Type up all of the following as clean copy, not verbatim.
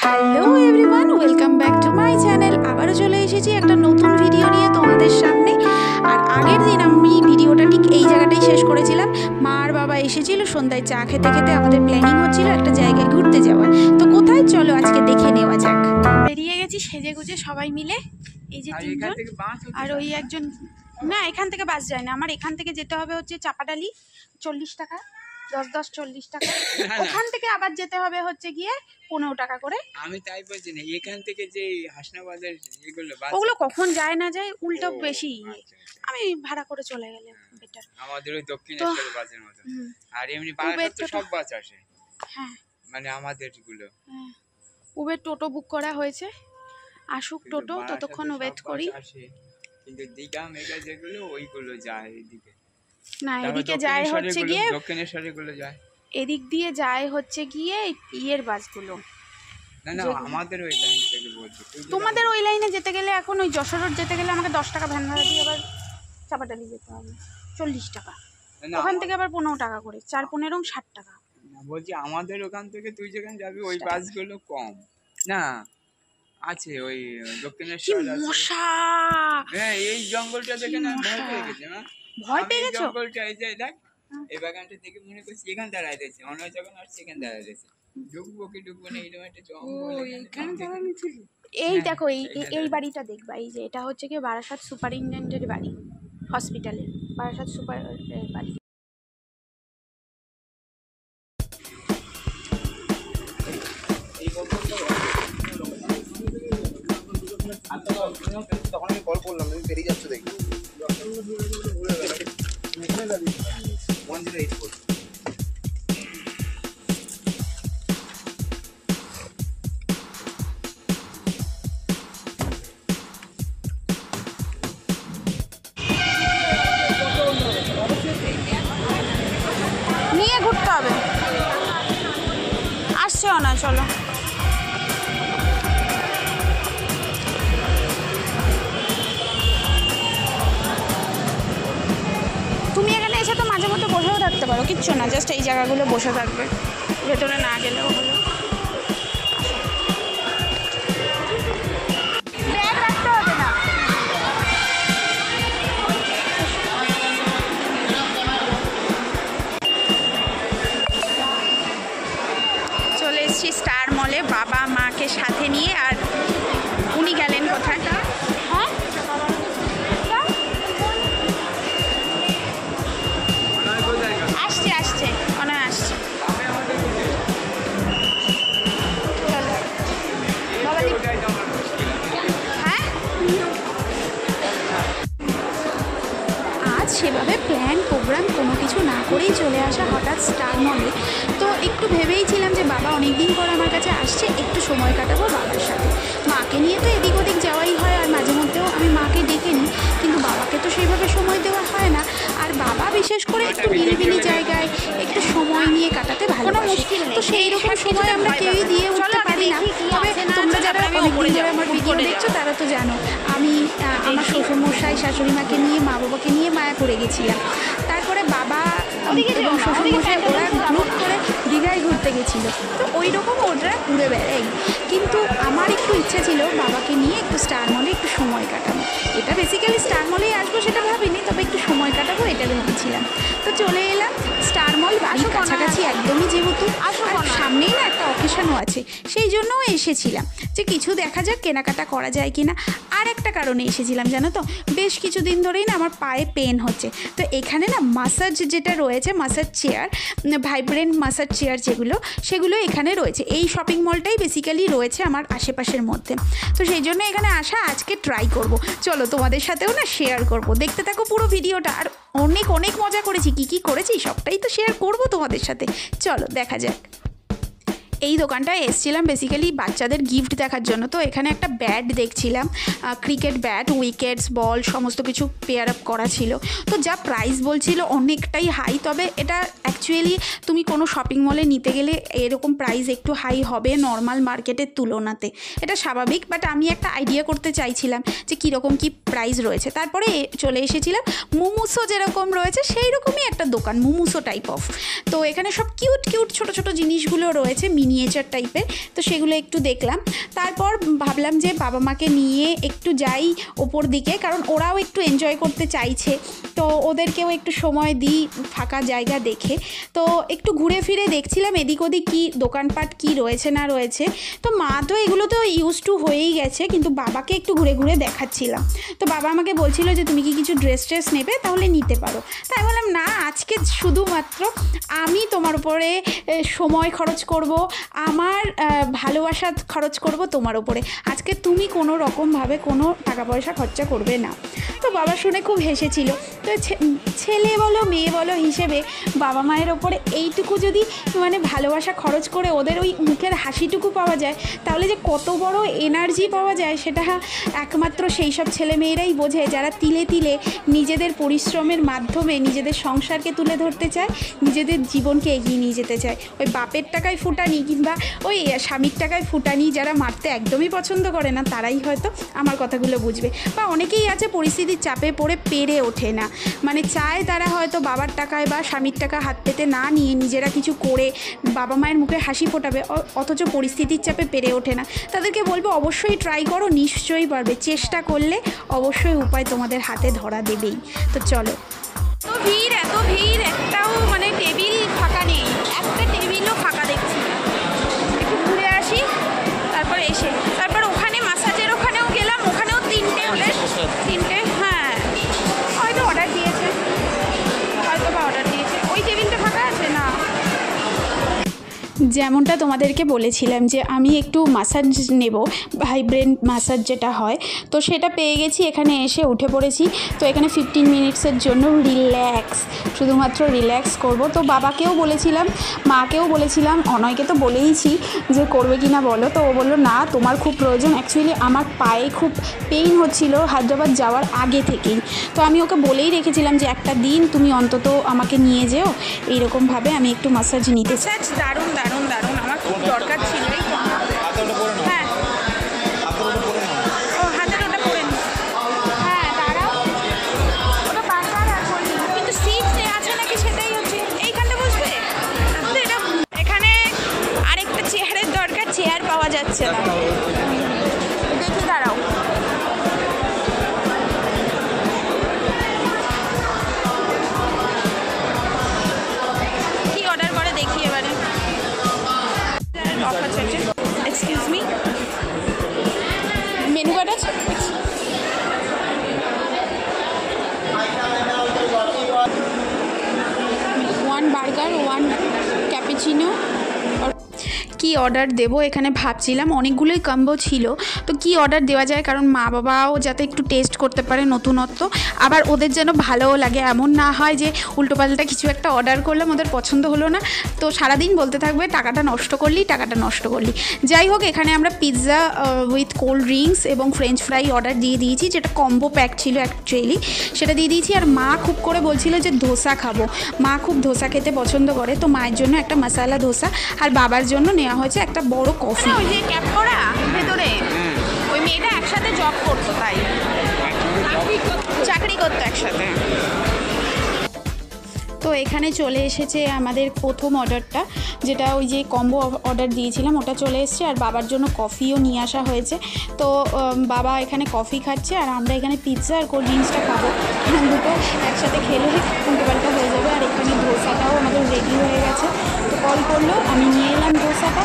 Hello everyone, welcome back to my channel. আবারও চলে এসেছি একটা নতুন ভিডিও নিয়ে তোমাদের সামনে। আর আগের দিন আমি ভিডিওটা ঠিক এই জায়গাটাই শেষ করেছিলাম। মা আর বাবা এসেছিল, সন্ধ্যায় চা খেতে খেতে আমাদের প্ল্যানিং হচ্ছিল একটা জায়গায় ঘুরতে যাওয়ার। তো কোথায় চলো আজকে দেখে নেওয়া যাক। বেরিয়ে গেছি সেজে গুজে সবাই মিলে, এই যে তিনজন আর ওই একজন। না, এখান থেকে বাস যায় না, আমার এখান থেকে যেতে হবে হচ্ছে চাপাডালি, 40 টাকা, 10 40 টাকা। ওখান থেকে আবার যেতে হবে হচ্ছে গিয়ে 15 টাকা করে। আমি তাই বলছি না, এখান থেকে যে হাসনাবাদের এগুলো ওগুলো কখন যায় না যায় উল্টো বেশি। আমি ভাড়া করে চলে গেলে বেটার। আমাদের ওই দক্ষিণেশ্বর বাসের মতো। আর এমনি বারাসাত তো সব বাস আসে। হ্যাঁ, মানে আমাদের গুলো উবের টোটো বুক করা হয়েছে, আসুক টোটো, ততক্ষণ ওয়েট করি। কিন্তু দীঘা মেঘা যেগুলো ওইগুলো যায় এদিকে না, এদিকে যায় হচ্ছে গিয়ে দক্ষিণেশ্বরে গুলো যায়, এদিক দিয়ে যায় হচ্ছে গিয়ে ইয়ের বাসগুলো। না না, আমাদের ওই লাইন থেকে বলছি। তোমাদের ওই লাইনে যেতে গেলে এখন ওই যশোর রোড যেতে গেলে আমাকে 10 টাকা ভ্যান ভাড়া দিয়ে আবার চাপাডালি যেতে হবে 40 টাকা। ওখান থেকে আবার 15 টাকা করে, 4 15 60 টাকা। বলছি আমাদের ওখান থেকে তুই যেখানে যাবি ওই বাসগুলো কম না আছে, ওই দক্ষিণেশ্বর মশা। হ্যাঁ, এই জঙ্গলটা দেখে না ভয় পেয়ে গেছে। ভয় পেয়ে গেছো? জঙ্গলটা এই যে দেখ, এই বাগানটা দেখে মনে করছি এখানে দাঁড়ায় রয়েছে, অন্য যখন আর সেখানে দাঁড়ায় রয়েছে। ঢুকবো কি ঢুকবো না, এইরকম একটা জঙ্গল এখানে দাঁড়ানো ছিল। এই দেখো, এই বাড়িটা দেখবা, এই যে এটা হচ্ছে কি বারাসাত সুপারিনটেন্ডেন্টের বাড়ি, হসপিটালের বারাসাত সুপার বাড়ি। তখন আমি কল করলাম, তুমি বেরিয়ে যাচ্ছ দেখি। নিয়ে ঘুরতে হবে, আসছেও না। চলো, তুমি এখানে এসে তো মাঝে মধ্যে বসেও থাকতে পারো, কিচ্ছু না, জাস্ট এই জায়গাগুলো বসে থাকবে, ভেতরে না গেলেও হলো। ব্যাগ রাখতে হবে না। চলে এসেছি স্টার মলে বাবা মাকে সাথে নিয়ে। আর উনি গেলেন কোথায়? হ্যাঁ, আসছে আসছে, মনে হয় আসছে। হ্যাঁ, আজ সেভাবে প্ল্যান প্রোগ্রাম কোনো কিছু না করেই চলে আসা হঠাৎ স্টার মলে। তো একটু ভেবেইছিলাম যে বাবা অনেক দিন পর আমার কাছে আসছে, একটু সময় কাটাবো বাবার সাথে। মাকে নিয়ে তো এদিক ওদিক যাওয়াই হয়, আর মাঝে মধ্যেও আমি মাকে ডেকে নিই, কিন্তু বাবাকে তো সেইভাবে সময় দেওয়া হয় না। আর বাবা বিশেষ করে একটু নিরিবিলি জায়গায় একটু সময় নিয়ে কাটাতে ভালোবাসে। তো সেই রকম সময় আমরা কেউই দিয়ে উঠতে পারি না। তবে তোমরা যারা অনেকদিন ধরে আমার ভিডিও দেখছো তারা তো জানো আমি আমার শ্বশুরমশাই শাশুড়ি মাকে নিয়ে মা বাবাকে নিয়ে মায়াপুরে গেছিলাম। তারপরে বাবা এবং শ্বশুরমশাই ওরা গ্রুপ করে দীঘায় ঘুরতে গেছিলো। তো ওই রকম ওরা ঘুরে বেড়াই, কিন্তু আমার একটু ইচ্ছা ছিল বাবাকে নিয়ে একটু স্টার মলে একটু সময় কাটাবো। এটা বেসিক্যালি স্টার মলেই আসবো সেটা ভাবিনি, তবে একটু সময় কাটাবো এটা ভেবেছিলাম। তো চলে এলাম স্টার মল, বাড়ির কাছাকাছি একদমই, যেহেতু আর সামনেই না একটা অকেশনও আছে, সেই জন্যও এসেছিলাম যে কিছু দেখা যাক কেনাকাটা করা যায় কিনা। আর একটা কারণে এসেছিলাম জানো তো, বেশ কিছুদিন ধরেই না আমার পায়ে পেন হচ্ছে। তো এখানে না মাসাজ যেটা রয়েছে, massage chair, vibrant massage chair যেগুলো, সেগুলো এখানে রয়েছে। এই শপিং মলটাই বেসিক্যালি রয়েছে আমার আশেপাশের মধ্যে। তো সেই জন্য এখানে আসা, আজকে ট্রাই করব। চলো তোমাদের সাথেও না শেয়ার করব, দেখতে থাকো পুরো ভিডিওটা। আর অনেক অনেক মজা করেছি, কি করেছি সবটাই তো শেয়ার করব তোমাদের সাথে। চলো দেখা যাক। এই দোকানটায় এসেছিলাম বেসিক্যালি বাচ্চাদের গিফট দেখার জন্য। তো এখানে একটা ব্যাট দেখছিলাম, ক্রিকেট ব্যাট, উইকেটস, বল সমস্ত কিছু পেয়ার আপ করা ছিল। তো যা প্রাইস বলছিল অনেকটাই হাই, তবে এটা অ্যাকচুয়ালি তুমি কোনো শপিং মলে নিতে গেলে এরকম প্রাইস একটু হাই হবে নর্মাল মার্কেটের তুলনাতে, এটা স্বাভাবিক। বাট আমি একটা আইডিয়া করতে চাইছিলাম যে কীরকম কী প্রাইস রয়েছে। তারপরে চলে এসেছিলাম মোমোসো যেরকম রয়েছে সেই রকমই একটা দোকান, মোমোসো টাইপ অফ। তো এখানে সব কিউট কিউট ছোটো ছোটো জিনিসগুলো রয়েছে, মিনি মিনিয়েচার টাইপের, তো সেগুলো একটু দেখলাম। তারপর ভাবলাম যে বাবা মাকে নিয়ে একটু যাই ওপর দিকে, কারণ ওরাও একটু এনজয় করতে চাইছে, তো ওদেরকেও একটু সময় দিই ফাঁকা জায়গা দেখে। তো একটু ঘুরে ফিরে দেখছিলাম এদিক ওদিক কী দোকানপাট কী রয়েছে না রয়েছে। তো মা তো এগুলো তো ইউজ টু হয়েই গেছে, কিন্তু বাবাকে একটু ঘুরে ঘুরে দেখাচ্ছিলাম। তো বাবা আমাকে বলছিল যে তুমি কি কিছু ড্রেস ট্রেস নেবে, তাহলে নিতে পারো। তাই বললাম না, আজকে শুধুমাত্র আমি তোমার উপরে সময় খরচ করব, আমার ভালোবাসা খরচ করব তোমার উপরে, আজকে তুমি কোনো রকমভাবে কোনো টাকা পয়সা খরচা করবে না। তো বাবা শুনে খুব হেসেছিল। তো ছেলে বলো মেয়ে বলো হিসেবে বাবা মায়ের ওপরে এইটুকু যদি মানে ভালোবাসা খরচ করে ওদের ওই মুখের হাসিটুকু পাওয়া যায়, তাহলে যে কত বড় এনার্জি পাওয়া যায় সেটা একমাত্র সেই সব ছেলে মেয়েরাই বোঝে, যারা তিলে তিলে নিজেদের পরিশ্রমের মাধ্যমে নিজেদের সংসারকে তুলে ধরতে চায়, নিজেদের জীবনকে এগিয়ে নিয়ে যেতে চায়। ওই বাপের টাকায় ফুটানি কিংবা ওই স্বামীর টাকায় ফুটানি যারা মারতে একদমই পছন্দ করে না, তারাই হয়তো আমার কথাগুলো বুঝবে। বা অনেকেই আছে পরিস্থিতির চাপে পড়ে পেরে ওঠে না, মানে চায় তারা হয়তো বাবার টাকায় বা স্বামীর টাকা হাত পেতে না নিয়ে নিজেরা কিছু করে বাবা মায়ের মুখে হাসি ফোটাবে, অথচ পরিস্থিতির চাপে পেরে ওঠে না। তাদেরকে বলবো অবশ্যই ট্রাই করো, নিশ্চয়ই পারবে, চেষ্টা করলে অবশ্যই উপায় তোমাদের হাতে ধরা দেবেই। তো চলো, এত ভিড় একটাও মানে টেবিল ফাঁকা নেই, একটা টেবিলও ফাঁকা দেখছি। একটু ঘুরে আসি, তারপর ওখানে মাসাজের ওখানেও গেলাম, ওখানেও তিনটে, হ্যাঁ হয়তো অর্ডার দিয়েছে, ওই টেবিলটা ফাঁকা আছে না। যেমনটা তোমাদেরকে বলেছিলাম যে আমি একটু মাসাজ নেব, ভাইব্রেন মাসাজ যেটা হয়, তো সেটা পেয়ে গেছি। এখানে এসে উঠে পড়েছি। তো এখানে 15 মিনিটসের জন্য শুধুমাত্র রিল্যাক্স করব। তো বাবাকেও বলেছিলাম, মাকেও বলেছিলাম, অনয়কে তো বলেইছি যে করবে কি না বলো। তো ও বললো না, তোমার খুব প্রয়োজন। অ্যাকচুয়ালি আমার পায়ে খুব পেইন হচ্ছিল হায়দ্রাবাদ যাওয়ার আগে থেকেই। তো আমি ওকে বলেই রেখেছিলাম যে একটা দিন তুমি অন্তত আমাকে নিয়ে যেও, এইরকমভাবে আমি একটু মাসাজ নিতে চাই। দারুণ দারুণ দারুণ, আমার খুব দরকার ছিল। হ্যাঁ, ও হাতের ওটা পরে নি। হ্যাঁ দাঁড়াও, ওটা বারবার আর বলি, কিন্তু সিট আছে নাকি সেটাই হচ্ছে এইখানটা বুঝবে। তো এটা এখানে আরেকটা চেয়ারের দরকার, চেয়ার পাওয়া যাচ্ছে না, দেখি দাঁড়াও। কি অর্ডার করে দেখি এবারে। এক্সকিউজ মি, মেনু কার্ড আছে? One burger, one cappuccino. কি অর্ডার দেবো এখানে ভাবছিলাম, অনেকগুলোই কম্বো ছিল, তো কি অর্ডার দেওয়া যায়, কারণ মা বাবাও যাতে একটু টেস্ট করতে পারে নতুনত্ব, আবার ওদের যেন ভালোও লাগে, এমন না হয় যে উল্টোপাল্টা কিছু একটা অর্ডার করলাম ওদের পছন্দ হলো না, তো সারাদিন বলতে থাকবে টাকাটা নষ্ট করলি। যাই হোক, এখানে আমরা পিৎজা উইথ কোল্ড ড্রিঙ্কস এবং ফ্রেঞ্চ ফ্রাই অর্ডার দিয়ে দিয়েছি, যেটা কম্বো প্যাক ছিল অ্যাকচুয়ালি, সেটা দিয়ে দিয়েছি। আর মা খুব করে বলছিল যে ধোসা খাবো, মা খুব ধোসা খেতে পছন্দ করে, তো মায়ের জন্য একটা মশালা ধোসা আর বাবার জন্য নেওয়া হয়েছে একটা বড় কফি। ওই যে ক্যাপ করা ভেতরে ওই মেয়েটা একসাথে জব করতো, তাই চাকরি করতো একসাথে। তো এখানে চলে এসেছে আমাদের প্রথম অর্ডারটা, যেটা ওই যে কম্বো অর্ডার দিয়েছিলাম ওটা চলে এসেছে, আর বাবার জন্য কফিও নিয়ে আসা হয়েছে। তো বাবা এখানে কফি খাচ্ছে আর আমরা এখানে পিৎজা আর কোল্ড ড্রিঙ্কসটা খাবো, দুটো একসাথে খেলে উল্টোপাল্টা হয়ে যাবে। আর এখানে ধোসাটাও আমাদের রেডি হয়ে গেছে। তো কল করলো, আমি নিয়ে এলাম ধোসাটা,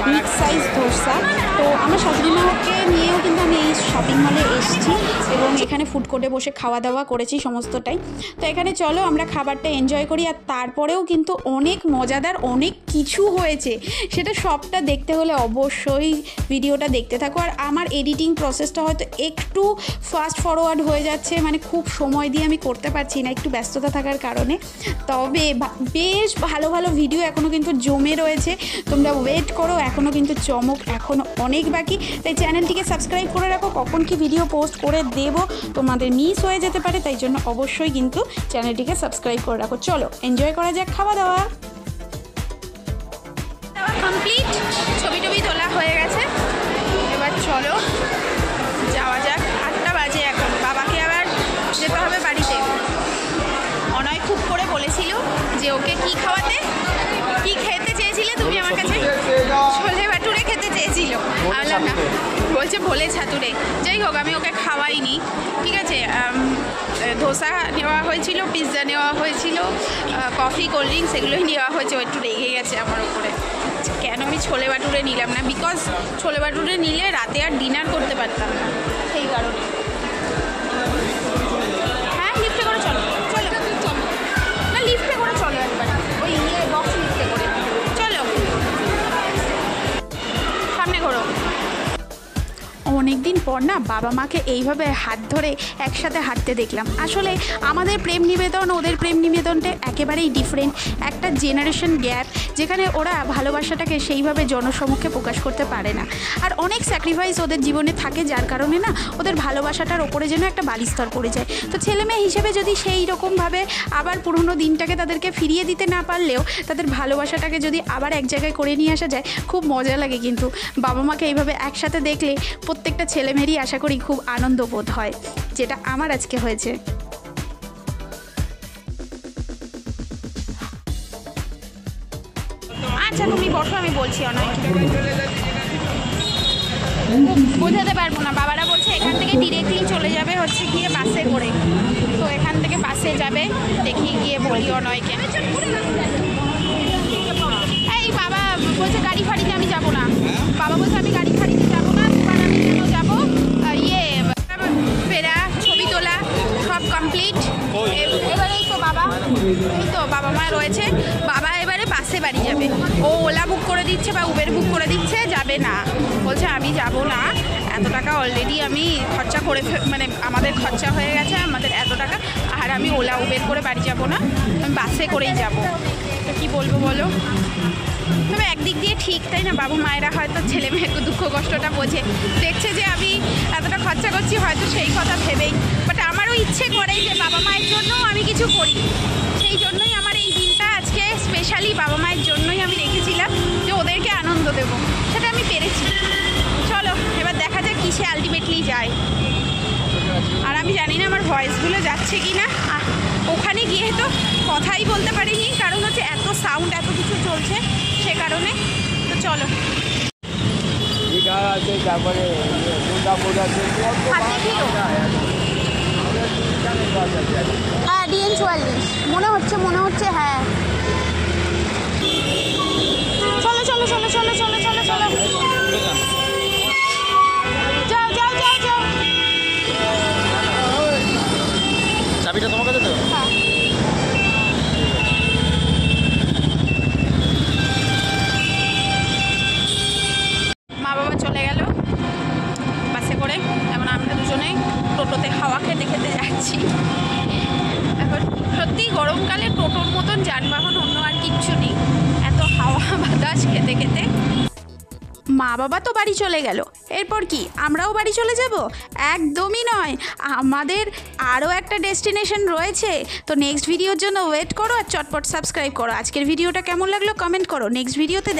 বিগ সাইজ ধোসা। তো আমার শাশুড়ি মাকে নিয়েও কিন্তু আমি এই শপিং মলে এসেছি এবং এখানে ফুড কোর্টে বসে খাওয়া দাওয়া করেছি সমস্তটাই। তো এখানে চলো আমরা খাবারটা এনজয় করি। আর তারপরেও কিন্তু অনেক মজাদার অনেক কিছু হয়েছে, সেটা সবটা দেখতে হলে অবশ্যই ভিডিওটা দেখতে থাকো। আর আমার এডিটিং প্রসেসটা হয়তো একটু ফাস্ট ফরওয়ার্ড হয়ে যাচ্ছে, মানে খুব সময় দিয়ে আমি করতে পারছি না একটু ব্যস্ততা থাকার কারণে। তবে বেশ ভালো ভালো ভিডিও এখনও কিন্তু জমে রয়েছে, তোমরা ওয়েট করো, এখনও কিন্তু চমক এখনও অনেক বাকি। তাই চ্যানেলটিকে সাবস্ক্রাইব করে রাখো, কখন কি ভিডিও পোস্ট করে দেবো তোমাদের মিস হয়ে যেতে পারে, তাই জন্য অবশ্যই কিন্তু চ্যানেলটিকে সাবস্ক্রাইব করে রাখো। চলো এনজয় করা যাক খাওয়া দাওয়া। কমপ্লিট, ছবি টবি তোলা হয়ে গেছে, এবার চলো যাওয়া যাক। 8টা বাজে এখন, বাবাকে আবার যেতে হবে বাড়িতে। অনয় খুব করে বলেছিল যে ওকে কি খাওয়াতে, কি খেতে চেয়েছিলে তুমি আমার আমার কাছে ছোলে ভাটুরে খেতে চেয়েছিল, বললাম না, বলছে ভোলে ছাতুরে। যাই হোক, আমি ওকে খাওয়াইনি, ঠিক আছে। ধোসা নেওয়া হয়েছিল, পিৎজা নেওয়া হয়েছিল, কফি, কোল্ড ড্রিঙ্কস এগুলোই নেওয়া হয়েছে। ও একটু রেগে গেছে আমার উপরে, কেন আমি ছোলে ভাটুরে নিলাম না, বিকজ ছোলে ভাটুরে নিলে রাতে আর ডিনার করতে পারতাম না, সেই কারণে। হ্যাঁ, লিফটে করে চলো, চলো না, লিফটে করে চলো একবার, ওই বক্স লিফটে করে চলো, সামনে ঘোরো। অনেকদিন পর না বাবা মাকে এইভাবে হাত ধরে একসাথে হাঁটতে দেখলাম। আসলে আমাদের প্রেম নিবেদন, ওদের প্রেম নিবেদনটা একেবারেই ডিফারেন্ট, একটা জেনারেশন গ্যাপ, যেখানে ওরা ভালোবাসাটাকে সেইভাবে জনসমক্ষে প্রকাশ করতে পারে না। আর অনেক স্যাক্রিফাইস ওদের জীবনে থাকে, যার কারণে না ওদের ভালোবাসাটার ওপরে যেন একটা বালিস্তর পড়ে যায়। তো ছেলে মেয়ে হিসেবে যদি সেই রকমভাবে আবার পুরনো দিনটাকে তাদেরকে ফিরিয়ে দিতে না পারলেও তাদের ভালোবাসাটাকে যদি আবার এক জায়গায় করে নিয়ে আসা যায়, খুব মজা লাগে। কিন্তু বাবা মাকে এইভাবে একসাথে দেখলে প্রত্যেকটা ছেলেমেয়েরই আশা করি খুব আনন্দ বোধ হয়, যেটা আমার আজকে হয়েছে। আচ্ছা তুমি বসো, আমি বলছি। অনেক বোঝাতে পারবো না, বাবারা বলছে এখান থেকে ডিরেক্টলি চলে যাবে হচ্ছে গিয়ে বাসে করে, তো এখান থেকে বাসে যাবে, দেখি গিয়ে বলি অনয়কে। এই বাবা বলছে গাড়ি ফাড়িতে আমি যাবো না, বাবা বলছে আমি গাড়ি ফাড়িতে যাবো না, এবার আমি যাবো ফেরা, ছবি তোলা সব কমপ্লিট। এবারেই তো বাবা, এই তো বাবা মা রয়েছে, বাবা এবারে বাসে বাড়ি যাবে। ও ওলা বুক করে দিচ্ছে বা উবের বুক করে দিচ্ছে, যাবে না, বলছে আমি যাব না, এত টাকা অলরেডি আমি খরচা করে, মানে আমাদের খরচা হয়ে গেছে আমাদের এত টাকা, আর আমি ওলা উবের করে বাড়ি যাব না, আমি বাসে করেই যাব। তো কী বলবো বলো, তবে একদিক দিয়ে ঠিক, তাই না? বাবা মায়েরা হয়তো ছেলে মেয়ের দুঃখ কষ্টটা বোঝে, দেখছে যে আমি এতটা খরচা করছি, হয়তো সেই কথা ভেবেই। বাট আমারও ইচ্ছে করে যে বাবা মায়ের জন্যও আমি কিছু করি, সেই জন্যই আমার এই দিনটা আজকে স্পেশালি বাবা মায়ের জন্যই আমি রেখেছিলাম, যে ওদেরকে আনন্দ দেবো, সেটা আমি পেরেছি। চলো এবার দেখা যাক কিসে আলটিমেটলি যায়। আর আমি জানি না আমার ভয়েসগুলো যাচ্ছে কি না, ওখানে গিয়ে তো কথাই বলতে পারিনি, কারণ হচ্ছে এত সাউন্ড, এত কিছু চলছে, সে কারণে। তো চলো, হ্যাঁ DN44 মনে হচ্ছে হ্যাঁ। চলো চলো চলো চলো চলো চলো চলো, যাও যাও যাও যাও। চাবিটা তোমার কাছে তো? হ্যাঁ। মা বাবা চলে গেল বাসে করে, এখন আমরা দুজনে টোটোতে হাওয়া খেতে খেতে যাচ্ছি। এখন সত্যি গরমকালে টোটোর মতন যানবাহন অন্য আর কিচ্ছু নেই, এত হাওয়া বাতাস খেতে খেতে। মা বাবা তো বাড়ি চলে গেল, এরপর কি আমরাও বাড়ি চলে যাব? একদমই নয়, আমাদের আরও একটা ডেস্টিনেশন রয়েছে। তো নেক্সট ভিডিওর জন্য ওয়েট করো আর চটপট সাবস্ক্রাইব করো। আজকের ভিডিওটা কেমন লাগলো কমেন্ট করো, নেক্সট ভিডিওতে